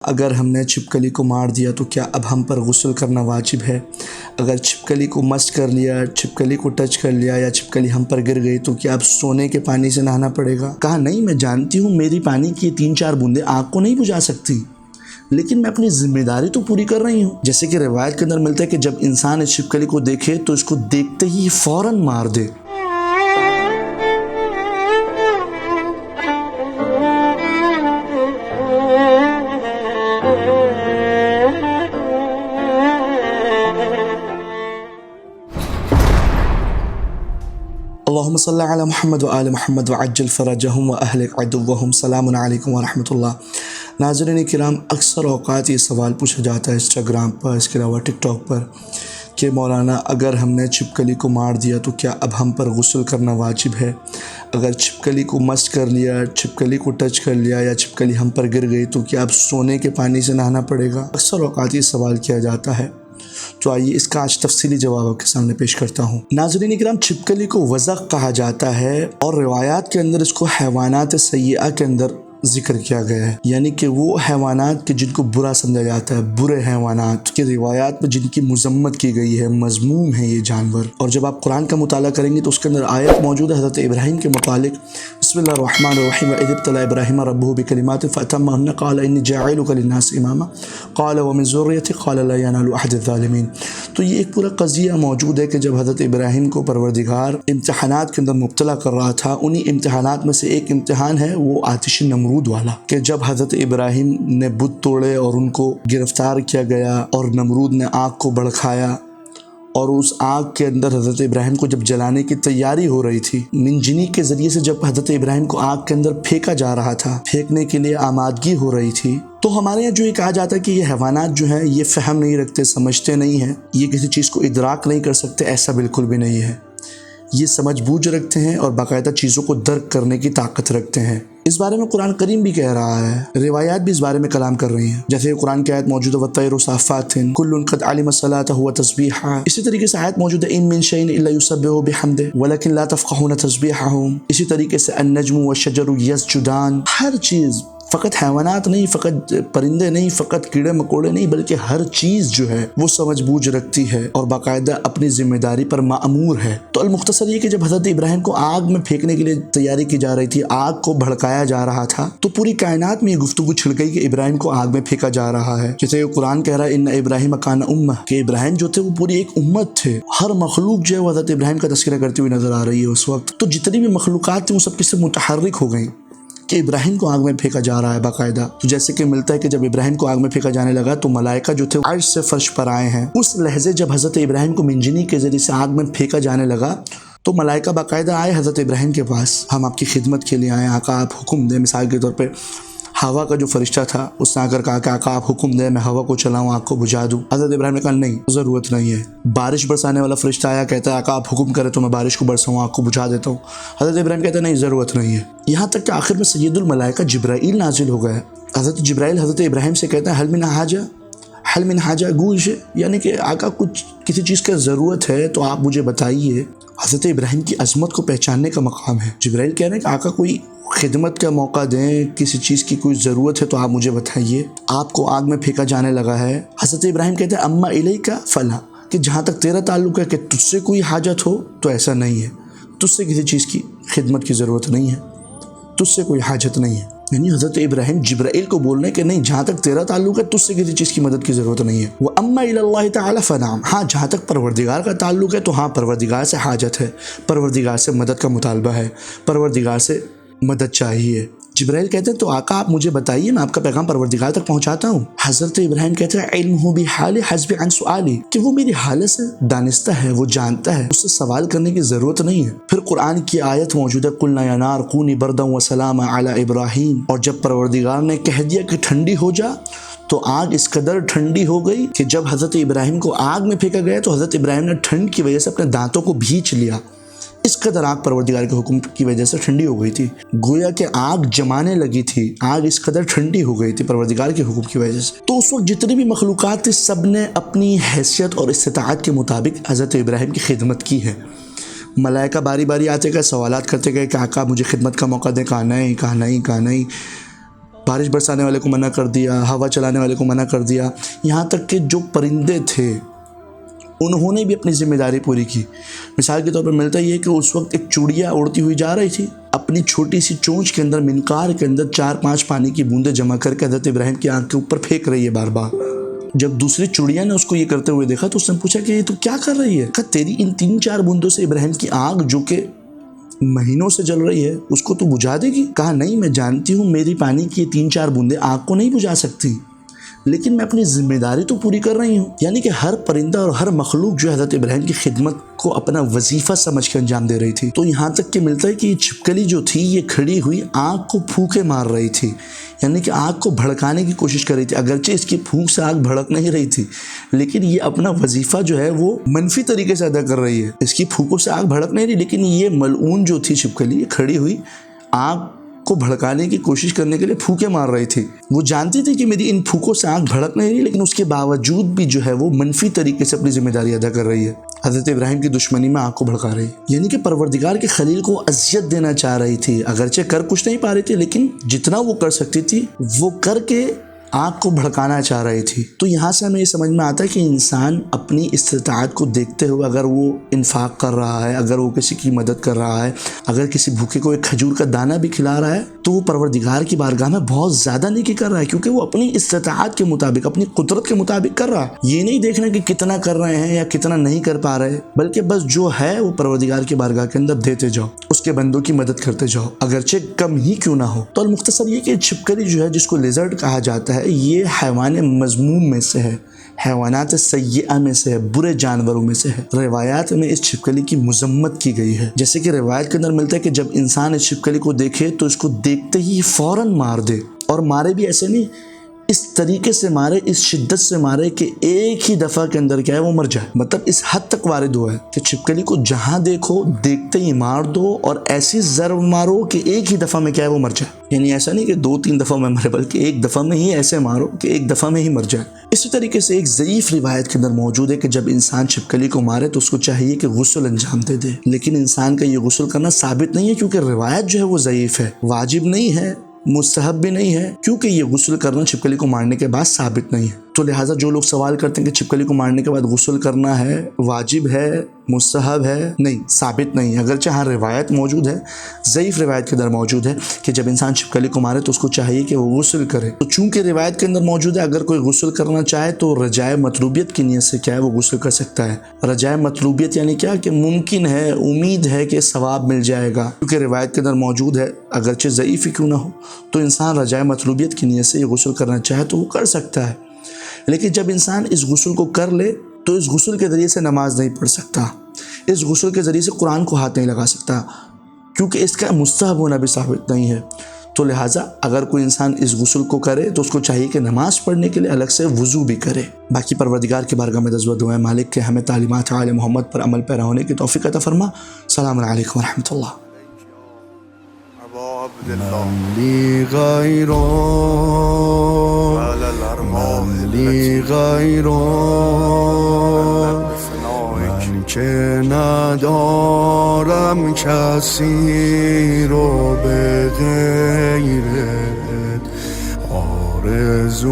اگر ہم نے چھپکلی کو مار دیا تو کیا اب ہم پر غسل کرنا واجب ہے؟ اگر چھپکلی کو مس کر لیا، چھپکلی کو ٹچ کر لیا یا چھپکلی ہم پر گر گئی تو کیا اب سونے کے پانی سے نہانا پڑے گا؟ کہا نہیں، میں جانتی ہوں میری پانی کی 3-4 بوندیں آگ کو نہیں بجھا سکتی، لیکن میں اپنی ذمہ داری تو پوری کر رہی ہوں۔ جیسے کہ روایت کے اندر ملتا ہے کہ جب انسان اس چھپکلی کو دیکھے تو اس کو دیکھتے ہی فوراً مار دے۔ اللہم صلی علی محمد وآل محمد وعجل فرجہم واہلک عدوہم۔ سلام علیکم ورحمۃ اللہ۔ ناظرین کرام، اکثر اوقات یہ سوال پوچھا جاتا ہے انسٹاگرام پر، اس کے علاوہ ٹک ٹاک پر، کہ مولانا اگر ہم نے چھپکلی کو مار دیا تو کیا اب ہم پر غسل کرنا واجب ہے؟ اگر چھپکلی کو مس کر لیا، چھپکلی کو ٹچ کر لیا یا چھپکلی ہم پر گر گئی تو کیا اب سونے کے پانی سے نہانا پڑے گا؟ اکثر اوقات یہ سوال کیا جاتا ہے، تو آئیے اس کا آج تفصیلی جواب آپ کے سامنے پیش کرتا ہوں۔ ناظرین کرام، چھپکلی کو وزغ کہا جاتا ہے اور روایات کے اندر اس کو حیوانات سیئہ کے اندر ذکر کیا گیا ہے، یعنی کہ وہ حیوانات کے جن کو برا سمجھا جاتا ہے، برے حیوانات کی روایات میں جن کی مذمت کی گئی ہے، مذموم ہے یہ جانور۔ اور جب آپ قرآن کا مطالعہ کریں گے تو اس کے اندر آیت موجود ہے حضرت ابراہیم کے متعلق، بسم اللہ الرحمن الرحیم، وَإِذِ ابْتَلَىٰ إِبْرَاهِيمَ رَبُّهُ بِكَلِمَاتٍ فَأَتَمَّهُنَّ قَالَ إِنِّي جَاعِلُكَ لِلنَّاسِ إِمَامًا قَالَ وَمِن ذُرِّيَّتِي قَالَ لَا يَنَالُ أَحَدِ الظَّالِمِينَ۔ تو یہ ایک پورا قضیہ موجود ہے کہ جب حضرت ابراہیم کو پروردگار امتحانات کے اندر مبتلا کر رہا تھا، انہی امتحانات میں سے ایک امتحان ہے وہ آتش نمرود والا، کہ جب حضرت ابراہیم نے بت توڑے اور ان کو گرفتار کیا گیا اور نمرود نے آگ کو بھڑکایا، اور اس آگ کے اندر حضرت ابراہیم کو جب جلانے کی تیاری ہو رہی تھی، منجنی کے ذریعے سے جب حضرت ابراہیم کو آگ کے اندر پھینکا جا رہا تھا، پھینکنے کے لیے آمادگی ہو رہی تھی، تو ہمارے یہاں جو یہ کہا جاتا ہے کہ یہ حیوانات جو ہیں یہ فہم نہیں رکھتے، سمجھتے نہیں ہیں، یہ کسی چیز کو ادراک نہیں کر سکتے، ایسا بالکل بھی نہیں ہے۔ یہ سمجھ بوجھ رکھتے ہیں اور باقاعدہ چیزوں کو درک کرنے کی طاقت رکھتے ہیں۔ اس بارے میں قرآن کریم بھی کہہ رہا ہے، روایات بھی اس بارے میں کلام کر رہی ہیں، جیسے قرآن کی آیت موجود ہے وَالطَّيْرُ صَافَّاتٍ كُلٌّ قَدْ عَلِمَ صَلَاتَهُ وَتَسْبِيحَهُ۔ اسی طریقے سے آیت موجود ہے إِن مِّن شَيْءٍ إِلَّا يُسَبِّحُ بِحَمْدِهِ وَلَكِن لَّا تَفْقَهُونَ تَسْبِيحَهُمْ۔ اسی طریقے سے النجم والشجر يسجدان، ہر چیز، فقط حیوانات نہیں، فقط پرندے نہیں، فقط کیڑے مکوڑے نہیں، بلکہ ہر چیز جو ہے وہ سمجھ بوجھ رکھتی ہے اور باقاعدہ اپنی ذمہ داری پر مأمور ہے۔ تو المختصر یہ کہ جب حضرت ابراہیم کو آگ میں پھینکنے کے لیے تیاری کی جا رہی تھی، آگ کو بھڑکایا جا رہا تھا، تو پوری کائنات میں یہ گفتگو چھڑ گئی کہ ابراہیم کو آگ میں پھینکا جا رہا ہے۔ جیسے قرآن کہہ رہا ہے ان ابراہیم کان امہ، کہ ابراہیم جو تھے وہ پوری ایک امت تھے، ہر مخلوق جو ہے وہ حضرت ابراہیم کا تذکرہ کرتی ہوئی نظر آ رہی ہے اس وقت۔ تو جتنی بھی مخلوقات تھیں وہ سب کس سے متحرک ہو گئیں کہ ابراہیم کو آگ میں پھینکا جا رہا ہے باقاعدہ۔ تو جیسے کہ ملتا ہے کہ جب ابراہیم کو آگ میں پھینکا جانے لگا تو ملائکہ جو تھے عرش سے فرش پر آئے ہیں۔ اس لحظے جب حضرت ابراہیم کو منجنی کے ذریعے سے آگ میں پھینکا جانے لگا تو ملائکہ باقاعدہ آئے حضرت ابراہیم کے پاس، ہم آپ کی خدمت کے لیے آئے، آقا آپ حکم دیں۔ مثال کے طور پہ ہوا کا جو فرشتہ تھا اس نے آ کر کہا کہ آقا آپ حکم دیں، میں ہوا کو چلاؤں، آگ کو بجھا دوں۔ حضرت ابراہیم نے کہا نہیں، ضرورت نہیں ہے۔ بارش برسانے والا فرشتہ آیا، کہتا ہے آقا آپ حکم کریں تو میں بارش کو برساؤں، آگ کو بجھا دیتا ہوں۔ حضرت ابراہیم کہتا ہے نہیں، ضرورت نہیں ہے۔ یہاں تک کہ آخر میں سید الملائکہ جبرائیل نازل ہو گئے۔ حضرت جبرائیل حضرت ابراہیم سے کہتا ہے حل من حاجہ گوش، یعنی کہ آقا کچھ کسی چیز کا ضرورت ہے تو آپ مجھے بتائیے۔ حضرت ابراہیم کی عظمت کو پہچاننے کا مقام ہے۔ جبرائیل کہہ رہے ہیں کہ آقا کوئی خدمت کا موقع دیں، کسی چیز کی کوئی ضرورت ہے تو آپ مجھے بتائیے۔ آپ کو آگ میں پھینکا جانے لگا ہے۔ حضرت ابراہیم کہتے ہیں اما الیک فلا، کہ جہاں تک تیرا تعلق ہے کہ تجھ سے کوئی حاجت ہو تو ایسا نہیں ہے، تجھ سے کسی چیز کی خدمت کی ضرورت نہیں ہے، تجھ سے کوئی حاجت نہیں ہے۔ یعنی حضرت ابراہیم جبرائیل کو بول رہے ہیں کہ نہیں، جہاں تک تیرا تعلق ہے تجھ سے کسی چیز کی مدد کی ضرورت نہیں ہے۔ وَأَمَّا إِلَى اللَّهِ تَعَالَى فَنَعَمْ، ہاں جہاں تک پروردگار کا تعلق ہے تو ہاں پروردگار سے حاجت ہے، پروردگار سے مدد کا مطالبہ ہے، پروردگار سے مدد چاہیے۔ جبرائیل کہتے ہیں تو آقا آپ مجھے بتائیے، میں آپ کا پیغام پروردگار تک پہنچاتا ہوں۔ حضرت ابراہیم کہتے ہیں علمہ بحال حسب عن سؤالی، کہ وہ میری حالت سے دانستہ ہے، وہ جانتا ہے، اس سے سوال کرنے کی ضرورت نہیں ہے۔ پھر قرآن کی آیت موجود ہے قلنا یا نار کونی بردا وسلاما علی ابراہیم، اور جب پروردگار نے کہہ دیا کہ ٹھنڈی ہو جا تو آگ اس قدر ٹھنڈی ہو گئی کہ جب حضرت ابراہیم کو آگ میں پھینکا گیا تو حضرت ابراہیم نے ٹھنڈ کی وجہ سے اپنے دانتوں کو بھینچ لیا، اس قدر آگ پروردگار کے حکم کی وجہ سے ٹھنڈی ہو گئی تھی، گویا کہ آگ جمانے لگی تھی، آگ اس قدر ٹھنڈی ہو گئی تھی پروردگار کے حکم کی وجہ سے۔ تو اس وقت جتنی بھی مخلوقات تھی سب نے اپنی حیثیت اور استطاعت کے مطابق حضرت ابراہیم کی خدمت کی ہے۔ ملائکہ باری باری آتے گئے، سوالات کرتے گئے کہ آقا مجھے خدمت کا موقع دیں، کہا نہیں، کہا نہیں، کہا نہیں۔ بارش برسانے والے کو منع کر دیا، ہوا چلانے والے کو منع کر دیا، یہاں تک کہ جو پرندے تھے انہوں نے بھی اپنی ذمہ داری پوری کی۔ مثال کے طور پر ملتا یہ کہ اس وقت ایک چوڑیا اڑتی ہوئی جا رہی تھی، اپنی چھوٹی سی چونچ کے اندر، منقار کے اندر 4-5 پانی کی بوندیں جمع کر کے حضرت ابراہیم کی آنکھ کے اوپر پھینک رہی ہے بار بار۔ جب دوسری چڑیا نے اس کو یہ کرتے ہوئے دیکھا تو اس نے پوچھا کہ یہ تو کیا کر رہی ہے؟ کہا تیری ان 3-4 بوندوں سے ابراہیم کی آنکھ جو کہ مہینوں سے جل رہی ہے اس کو تو بجھا دے گی؟ کہا نہیں، میں جانتی ہوں میری پانی کی 3-4 بوندیں آنکھ کو نہیں بجھا سکتی، لیکن میں اپنی ذمہ داری تو پوری کر رہی ہوں۔ یعنی کہ ہر پرندہ اور ہر مخلوق جو حضرت ابراہیم کی خدمت کو اپنا وظیفہ سمجھ کے انجام دے رہی تھی۔ تو یہاں تک کہ ملتا ہے کہ یہ چھپکلی جو تھی یہ کھڑی ہوئی آنکھ کو پھونکے مار رہی تھی، یعنی کہ آنکھ کو بھڑکانے کی کوشش کر رہی تھی۔ اگرچہ اس کی پھونک سے آنکھ بھڑک نہیں رہی تھی، لیکن یہ اپنا وظیفہ جو ہے وہ منفی طریقے سے ادا کر رہی ہے۔ اس کی پھونکوں سے آنکھ بھڑک نہیں رہی، لیکن یہ ملعون جو تھی چھپکلی کھڑی ہوئی آنکھ کو بھڑکانے کی کوشش کرنے کے لیے پھونکے مار رہی تھی۔ وہ جانتی تھی کہ میری ان پھونکوں سے آنکھ بھڑک نہیں رہی، لیکن اس کے باوجود بھی جو ہے وہ منفی طریقے سے اپنی ذمہ داری ادا کر رہی ہے، حضرت ابراہیم کی دشمنی میں آنکھ کو بھڑکا رہی، یعنی کہ پروردگار کے خلیل کو اذیت دینا چاہ رہی تھی۔ اگرچہ کر کچھ نہیں پا رہی تھی، لیکن جتنا وہ کر سکتی تھی وہ کر کے آنکھ کو بھڑکانا چاہ رہی تھی۔ تو یہاں سے ہمیں یہ سمجھ میں آتا ہے کہ انسان اپنی استطاعت کو دیکھتے ہوئے اگر وہ انفاق کر رہا ہے، اگر وہ کسی کی مدد کر رہا ہے، اگر کسی بھوکے کو ایک کھجور کا دانہ بھی کھلا رہا ہے، تو وہ پروردگار کی بارگاہ میں بہت زیادہ نیکی کر رہا ہے، کیونکہ وہ اپنی استطاعت کے مطابق، اپنی قدرت کے مطابق کر رہا ہے۔ یہ نہیں دیکھنا کہ کتنا کر رہے ہیں یا کتنا نہیں کر پا رہے، بلکہ بس جو ہے وہ پروردگار کی بارگاہ کے اندر دیتے جاؤ، اس کے بندوں کی مدد کرتے جاؤ، اگرچہ کم ہی کیوں نہ ہو۔ تو المختصر یہ کہ چھپکلی جو ہے، جس کو لیزرڈ کہا جاتا ہے، یہ حیوان مذموم میں سے ہے، حیوانات سیئہ میں سے ہے، برے جانوروں میں سے ہے۔ روایات میں اس چھپکلی کی مذمت کی گئی ہے، جیسے کہ روایت کے اندر ملتا ہے کہ جب انسان اس چھپکلی کو دیکھے تو اس کو دیکھتے ہی فوراً مار دے، اور مارے بھی ایسے نہیں، اس طریقے سے مارے، اس شدت سے مارے کہ ایک ہی دفعہ کے اندر کیا ہے وہ مر جائے۔ مطلب اس حد تک وارد ہوا ہے کہ چھپکلی کو جہاں دیکھو دیکھتے ہی مار دو، اور ایسی ضرب مارو کہ ایک ہی دفعہ میں کیا ہے وہ مر جائے۔ یعنی ایسا نہیں کہ 2-3 دفعہ میں مرے، بلکہ ایک دفعہ میں ہی ایسے مارو کہ ایک دفعہ میں ہی مر جائے۔ اسی طریقے سے ایک ضعیف روایت کے اندر موجود ہے کہ جب انسان چھپکلی کو مارے تو اس کو چاہیے کہ غسل انجام دے دے، لیکن انسان کا یہ غسل کرنا ثابت نہیں ہے، کیونکہ روایت جو ہے وہ ضعیف ہے، واجب نہیں ہے، مستحب بھی نہیں ہے، کیونکہ یہ غسل کرنا چھپکلی کو مارنے کے بعد ثابت نہیں ہے۔ تو لہٰذا جو لوگ سوال کرتے ہیں کہ چھپکلی کو مارنے کے بعد غسل کرنا ہے، واجب ہے، مستحب ہے، نہیں، ثابت نہیں ہے۔ اگرچہ ہاں روایت موجود ہے، ضعیف روایت کے اندر موجود ہے کہ جب انسان چھپکلی کو مارے تو اس کو چاہیے کہ وہ غسل کرے۔ تو چونکہ روایت کے اندر موجود ہے، اگر کوئی غسل کرنا چاہے تو رجائے مطلوبیت کی نیت سے کیا ہے وہ غسل کر سکتا ہے۔ رجائے مطلوبیت یعنی کیا کہ ممکن ہے، امید ہے کہ ثواب مل جائے گا، کیونکہ روایت کے اندر موجود ہے، اگرچہ ضعیف ہی کیوں نہ ہو، تو انسان رجائے مطلوبیت کی نیت سے یہ غسل کرنا چاہے تو وہ کر سکتا ہے۔ لیکن جب انسان اس غسل کو کر لے تو اس غسل کے ذریعے سے نماز نہیں پڑھ سکتا، اس غسل کے ذریعے سے قرآن کو ہاتھ نہیں لگا سکتا، کیونکہ اس کا مستحب ہونا بھی ثابت نہیں ہے۔ تو لہٰذا اگر کوئی انسان اس غسل کو کرے تو اس کو چاہیے کہ نماز پڑھنے کے لیے الگ سے وضو بھی کرے۔ باقی پروردگار کی بارگاہ میں دعا دعائیں مالک کہ ہمیں تعلیمات آل محمد پر عمل پیرا ہونے کی توفیق عطا فرما۔ السلام علیکم ورحمۃ اللہ۔ من لي غيره من لي غيره من که ندارم کسی رو به غیرت آرزو